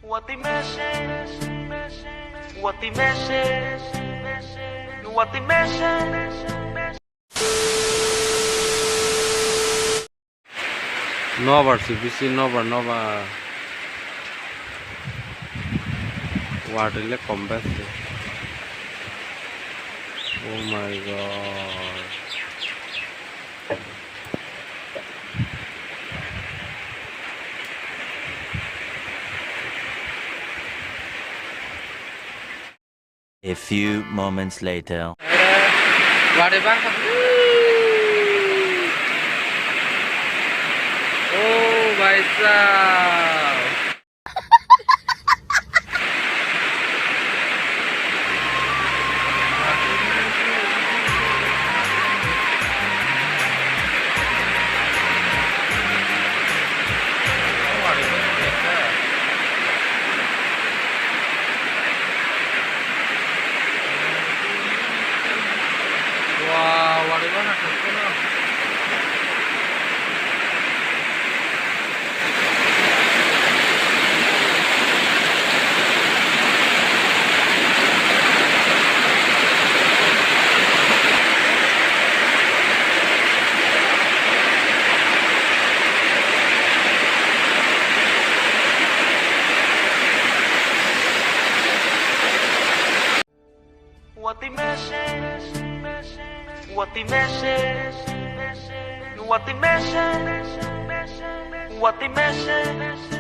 What the message? What the message? What the message? Nova CBC Nova water le combat. Oh my god. A few moments later. Oh भाई साहब wow, what is that? What the message? What the message? What the message? What the message?